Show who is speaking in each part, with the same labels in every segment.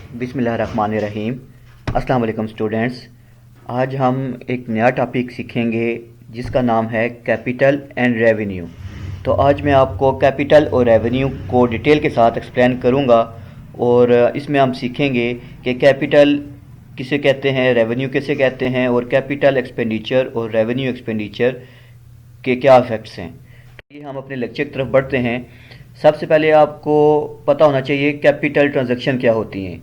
Speaker 1: बिस्मिल्लाहिर्रहमानिर्रहीम। अस्सलाम वालेकुम स्टूडेंट्स। आज हम एक नया टॉपिक सीखेंगे जिसका नाम है कैपिटल एंड रेवेन्यू। तो आज मैं आपको कैपिटल और रेवेन्यू को डिटेल के साथ एक्सप्लेन करूंगा और इसमें हम सीखेंगे कि कैपिटल किसे कहते हैं, रेवेन्यू किसे कहते हैं और कैपिटल एक्सपेंडिचर और रेवेन्यू एक्सपेंडिचर के क्या इफ़ेक्ट्स हैं। तो ये हम अपने लेक्चर की तरफ बढ़ते हैं। सबसे पहले आपको पता होना चाहिए कैपिटल ट्रांजैक्शन क्या होती हैं।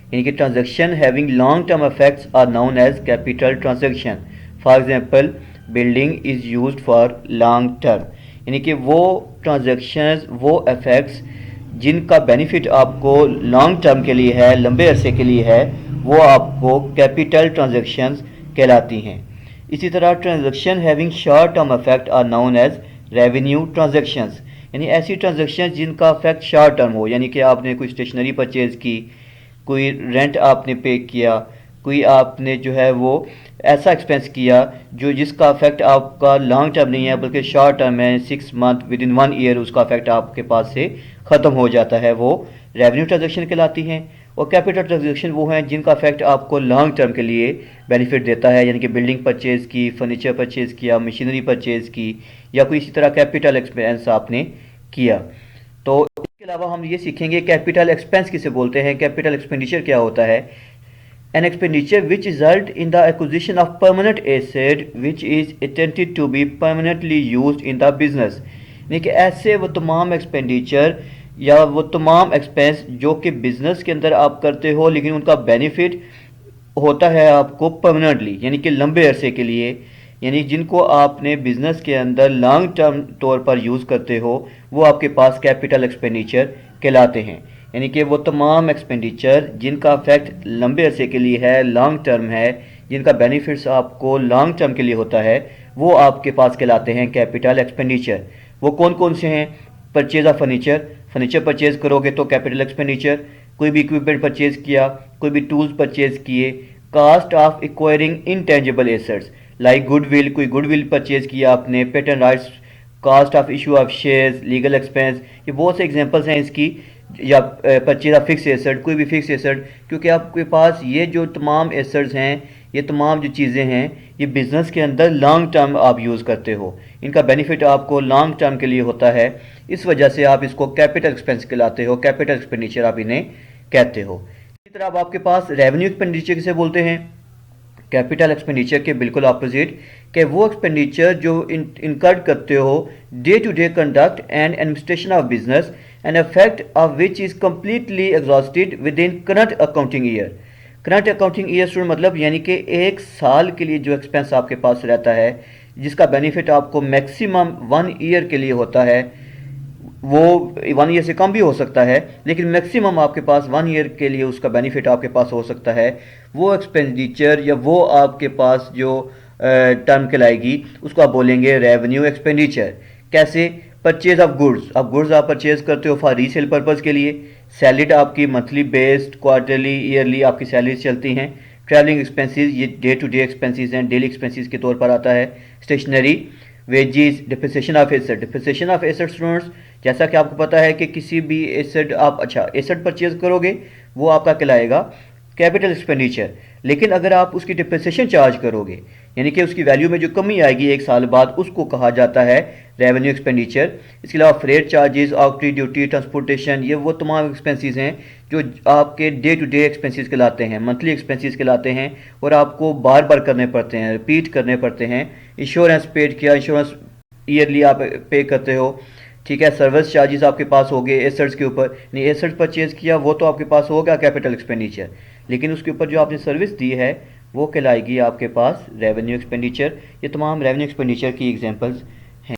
Speaker 1: यानी कि transaction having long term effects are known as capital transaction. For example, building is used for long term. यानी कि वो ट्रांजैक्शंस, वो इफेक्ट्स जिनका बेनिफिट आपको लॉन्ग टर्म के लिए है, लंबे अरसे के लिए है, वो आपको कैपिटल ट्रांजैक्शंस कहलाती हैं। इसी तरह transaction having short term effect are known as revenue transactions. यानी ऐसी ट्रांजैक्शन जिनका इफेक्ट शॉर्ट टर्म हो, यानी कि आपने कोई स्टेशनरी परचेज़ की, कोई रेंट आपने पे किया, कोई आपने जो है वो ऐसा एक्सपेंस किया जो जिसका इफेक्ट आपका लॉन्ग टर्म नहीं है बल्कि शॉर्ट टर्म है, 6 मंथ, विद इन 1 ईयर उसका इफेक्ट आपके पास से ख़त्म हो जाता है, वो रेवेन्यू ट्रांजैक्शन कहलाती हैं। और कैपिटल ट्रांजैक्शन वो हैं जिनका इफेक्ट आपको लॉन्ग टर्म के लिए बेनिफिट देता है, यानी कि बिल्डिंग परचेज़ की, फर्नीचर परचेज़ किया, मशीनरी परचेज़ की, या कोई इसी तरह कैपिटल एक्सपेंस आपने किया। तो इसके अलावा हम ये सीखेंगे कैपिटल एक्सपेंस किसे बोलते हैं, कैपिटल एक्सपेंडिचर क्या होता है। An expenditure which result in the acquisition of permanent asset which is intended to be permanently used in the business. यानी कि ऐसे वो तमाम एक्सपेंडिचर या वो तमाम एक्सपेंस जो कि बिज़नेस के अंदर आप करते हो लेकिन उनका बेनिफिट होता है आपको परमानेंटली, यानी कि लंबे अरसे के लिए, यानी जिनको आपने बिज़नेस के अंदर लॉन्ग टर्म तौर पर यूज़ करते हो, वो आपके पास कैपिटल एक्सपेंडिचर कहलाते हैं। यानी कि वो तमाम एक्सपेंडिचर जिनका इफेक्ट लंबे अरसे के लिए है, लॉन्ग टर्म है, जिनका बेनिफिट्स आपको लॉन्ग टर्म के लिए होता है, वो आपके पास कहलाते हैं कैपिटल एक्सपेंडिचर। वो कौन कौन से हैं? Purchase of furniture, furniture purchase करोगे तो कैपिटल एक्सपेंडिचर। कोई भी इक्विपमेंट परचेज किया, कोई भी टूल्स परचेज किए। Cost of acquiring intangible assets like goodwill, कोई गुडविल परचेज किया आपने, patent rights, cost of issue of shares, legal expense, ये बहुत से एग्जांपल्स हैं इसकी। या परचेज ऑफ फिक्स एसेट, कोई भी फिक्स एसेट, क्योंकि आपके पास ये जो तमाम एसेट्स हैं, ये तमाम जो चीज़ें हैं, ये बिज़नेस के अंदर लॉन्ग टर्म आप यूज़ करते हो, इनका बेनिफिट आपको लॉन्ग टर्म के लिए होता है, इस वजह से आप इसको कैपिटल एक्सपेंस कहलाते हो, कैपिटल एक्सपेंडिचर आप इन्हें कहते हो। इसी तरह अब आपके पास रेवेन्यू एक्सपेंडिचर किसे बोलते हैं? कैपिटल एक्सपेंडिचर के बिल्कुल अपोजिट, कि वो एक्सपेंडिचर जो इनकर्ड करते हो day to day conduct and administration of business and effect of which is completely exhausted within current accounting year. Current accounting year student मतलब यानी कि एक साल के लिए जो एक्सपेंस आपके पास रहता है, जिसका बेनिफिट आपको मैक्सिमम 1 ईयर के लिए होता है, वो 1 ईयर से कम भी हो सकता है लेकिन मैक्सिमम आपके पास 1 ईयर के लिए उसका बेनिफिट आपके पास हो सकता है। वो एक्सपेंडिचर या वो आपके पास जो टर्म कहलाएगी उसको आप बोलेंगे रेवेन्यू एक्सपेंडिचर। कैसे? परचेज ऑफ गुड्स, अब गुड्स आप परचेज करते हो फॉर रीसेल पर्पज़ के लिए। सैलरीड आपकी मंथली बेस्ड, क्वार्टरली, ईयरली आपकी सैलरीज चलती हैं। ट्रैवलिंग एक्सपेंसेस, ये डे टू डे एक्सपेंसेस हैं, डेली एक्सपेंसेस के तौर पर आता है। Stationery, wages, depreciation of asset, depreciation of asset students, जैसा कि आपको पता है कि किसी भी एसेट आप एसेट परचेज करोगे वो आपका कहलाएगा कैपिटल एक्सपेंडिचर। लेकिन अगर आप उसकी डिप्रिसिएशन चार्ज करोगे, यानी कि उसकी वैल्यू में जो कमी आएगी 1 साल बाद, उसको कहा जाता है रेवेन्यू एक्सपेंडिचर। इसके अलावा फ्रेट चार्जेस, आउटरी ड्यूटी, ट्रांसपोर्टेशन, ये वो तमाम एक्सपेंसेस हैं जो आपके डे टू डे एक्सपेंसेस कहलाते हैं, मंथली एक्सपेंसेस कहलाते हैं और आपको बार बार करने पड़ते हैं, रिपीट करने पड़ते हैं। इंश्योरेंस पेड किया, इंश्योरेंस ईयरली आप पे करते हो, ठीक है। सर्विस चार्जेस आपके पास हो गए एसेट्स के ऊपर, नहीं एसेट्स परचेज किया वो तो आपके पास होगा कैपिटल एक्सपेंडिचर, लेकिन उसके ऊपर जो आपने सर्विस दी है वो कहलाएगी आपके पास रेवेन्यू एक्सपेंडिचर। ये तमाम रेवेन्यू एक्सपेंडिचर की एग्जांपल्स हैं।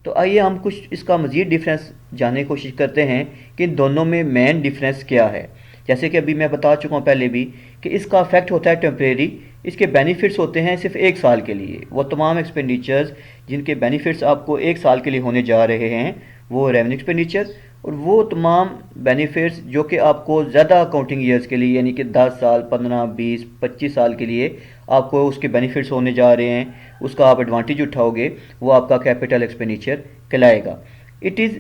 Speaker 1: तो आइए हम कुछ इसका मज़ीद डिफरेंस जानने की कोशिश करते हैं कि इन दोनों में मेन डिफरेंस क्या है। जैसे कि अभी मैं बता चुका हूँ पहले भी कि इसका इफेक्ट होता है टेम्परेरी, इसके बेनिफिट्स होते हैं सिर्फ 1 साल के लिए। वो तमाम एक्सपेंडिचर्स जिनके बेनिफिट्स आपको 1 साल के लिए होने जा रहे हैं वो रेवेन्यू एक्सपेंडिचर, और वो तमाम बेनिफिट्स जो कि आपको ज़्यादा अकाउंटिंग ईयर्स के लिए, यानी कि 10 साल, 15, 20, 25 साल के लिए आपको उसके बेनिफिट्स होने जा रहे हैं, उसका आप एडवांटेज उठाओगे, वो आपका कैपिटल एक्सपेंडिचर कहलाएगा। It is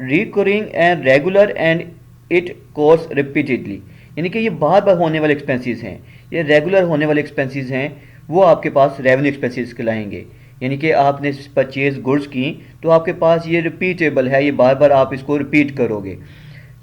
Speaker 1: recurring and regular and it course repeatedly, यानी कि ये बार बार होने वाले एक्सपेंसेस हैं, ये रेगुलर होने वाले एक्सपेंसेस हैं, वो आपके पास रेवेन्यू एक्सपेंसेस कहलाएंगे। यानी कि आपने परचेज गुड्स की तो आपके पास ये रिपीटेबल है, ये बार बार आप इसको रिपीट करोगे।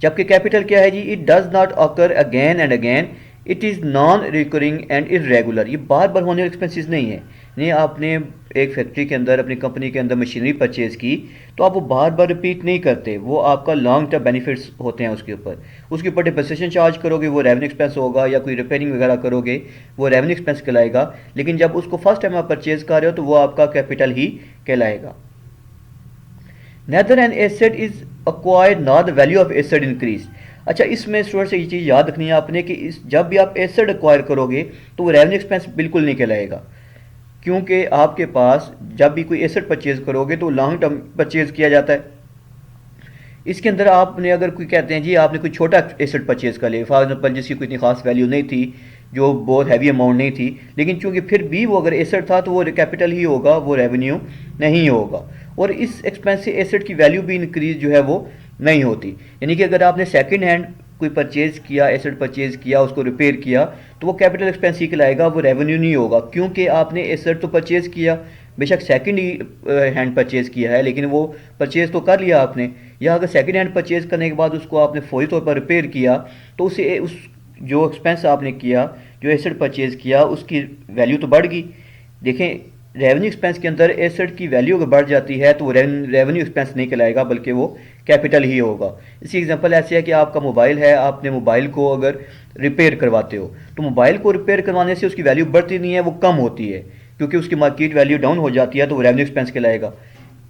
Speaker 1: जबकि कैपिटल क्या है जी, it does not occur again and again, it is non recurring and irregular. ये बार बार होने वाले एक्सपेंसेस नहीं है। नहीं, आपने एक फैक्ट्री के अंदर, अपनी कंपनी के अंदर मशीनरी परचेज की तो आप वो बार बार रिपीट नहीं करते, वो आपका लॉन्ग टर्म बेनिफिट्स होते हैं। उसके ऊपर डिप्रिसिएशन चार्ज करोगे वो रेवेन्यू एक्सपेंस होगा, या कोई रिपेयरिंग वगैरह करोगे वो रेवेन्यू एक्सपेंस कहलाएगा। लेकिन जब उसको फर्स्ट टाइम आप परचेज कर रहे हो तो वो आपका कैपिटल ही कहलाएगा। Neither an asset is acquired nor the value of asset increase। अच्छा, इसमें स्टूडेंट से ये चीज़ याद रखनी है आपने कि जब भी आप एसेट एक्वायर करोगे तो वो रेवेन्यू एक्सपेंस बिल्कुल नहीं कहलाएगा, क्योंकि आपके पास जब भी कोई एसेट परचेज करोगे तो लॉन्ग टर्म परचेज किया जाता है। इसके अंदर आपने अगर कोई कहते हैं जी आपने कोई छोटा एसेट परचेज कर लिया, फॉर एग्जाम्पल जिसकी कोई इतनी खास वैल्यू नहीं थी, जो बहुत हैवी अमाउंट नहीं थी, लेकिन चूंकि फिर भी वो अगर एसेट था तो वो कैपिटल ही होगा, वो रेवेन्यू नहीं होगा। और इस एक्सपेंस से एसेट की वैल्यू भी इंक्रीज जो है वो नहीं होती। यानी कि अगर आपने सेकंड हैंड कोई परचेज किया, एसेट परचेज किया, उसको रिपेयर किया, तो वो कैपिटल एक्सपेंस ही कहलाएगा, वो रेवेन्यू नहीं होगा, क्योंकि आपने एसेट तो परचेज किया, बेशक सेकंड ही हैंड परचेज किया है, लेकिन वो परचेज तो कर लिया आपने। या अगर सेकंड हैंड परचेज करने के बाद उसको आपने फौरी तौर पर रिपेयर किया तो उसे उस जो एक्सपेंस आपने किया, जो एसेट परचेज किया, उसकी वैल्यू तो बढ़ गई। देखें, रेवेन्यू एक्सपेंस के अंदर एसेट की वैल्यू अगर बढ़ जाती है तो वो रेवेन्यू एक्सपेंस नहीं कहलाएगा, बल्कि वो कैपिटल ही होगा। इसी एग्जांपल ऐसे है कि आपका मोबाइल है, आपने मोबाइल को अगर रिपेयर करवाते हो तो मोबाइल को रिपेयर करवाने से उसकी वैल्यू बढ़ती नहीं है, वो कम होती है, क्योंकि उसकी मार्केट वैल्यू डाउन हो जाती है, तो वो रेवेन्यू एक्सपेंस कहलाएगा।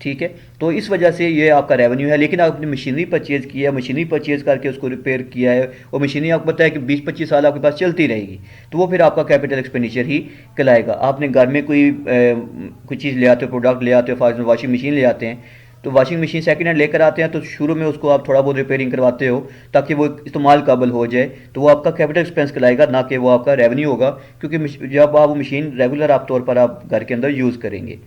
Speaker 1: ठीक है, तो इस वजह से ये आपका रेवेन्यू है। लेकिन आपने मशीनरी परचेज किया है, मशीनरी परचेज करके उसको रिपेयर किया है, और मशीनरी आपको पता है कि 20-25 साल आपके पास चलती रहेगी, तो वो फिर आपका कैपिटल एक्सपेंडिचर ही कहलाएगा। आपने घर में कोई चीज़ ले आते हो, प्रोडक्ट ले आते हो, फॉर एग्जाम्पल वॉशिंग मशीन ले आते हैं, तो वॉशिंग मशीन सेकंड हैंड लेकर आते हैं तो शुरू में उसको आप थोड़ा बहुत रिपेयरिंग करवाते हो ताकि वो इस्तेमाल काबिल हो जाए, तो वो आपका कैपिटल एक्सपेंस कहलाएगा, ना कि वो आपका रेवेन्यू होगा, क्योंकि जब आप वो मशीन रेगुलर आप तौर पर आप घर के अंदर यूज़ करेंगे।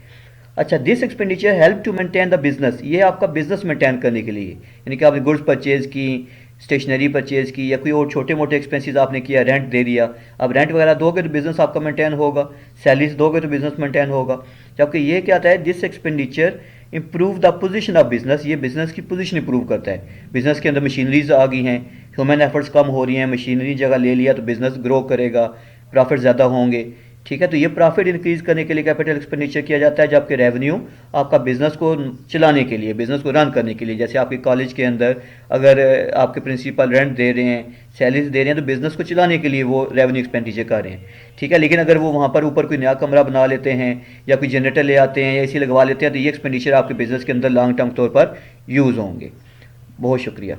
Speaker 1: अच्छा, this expenditure help to maintain the business, ये आपका बिजनेस मेंटेन करने के लिए, यानी कि आपने गुड्स परचेज की, स्टेशनरी परचेज की, या कोई और छोटे मोटे एक्सपेंसेस आपने किया, रेंट दे दिया, अब रेंट वगैरह दोगे तो बिजनेस आपका मेंटेन होगा, सैलरीज दोगे तो बिजनेस मेंटेन होगा। जबकि ये क्या आता है, this expenditure improve the position of business, ये बिजनेस की पोजीशन इंप्रूव करता है। बिजनेस के अंदर मशीनरीज आ गई हैं, ह्यूमन एफर्ट्स कम हो रही हैं, मशीनरी जगह ले लिया तो बिजनेस ग्रो करेगा, प्रॉफिट ज़्यादा होंगे। ठीक है, तो ये प्रॉफिट इंक्रीज करने के लिए कैपिटल एक्सपेंडिचर किया जाता है, जबकि रेवेन्यू आपका बिजनेस को चलाने के लिए, बिजनेस को रन करने के लिए, जैसे आपके कॉलेज के अंदर अगर आपके प्रिंसिपल रेंट दे रहे हैं, सैलरीज दे रहे हैं, तो बिजनेस को चलाने के लिए वो रेवेन्यू एक्सपेंडिचर कर रहे हैं। ठीक है, लेकिन अगर वो वहाँ पर ऊपर कोई नया कमरा बना लेते हैं, या कोई जनरेटर ले आते हैं, या एसी लगवा लेते हैं, तो ये एक्सपेंडिचर आपके बिजनेस के अंदर लॉन्ग टर्म तौर पर यूज़ होंगे। बहुत शुक्रिया।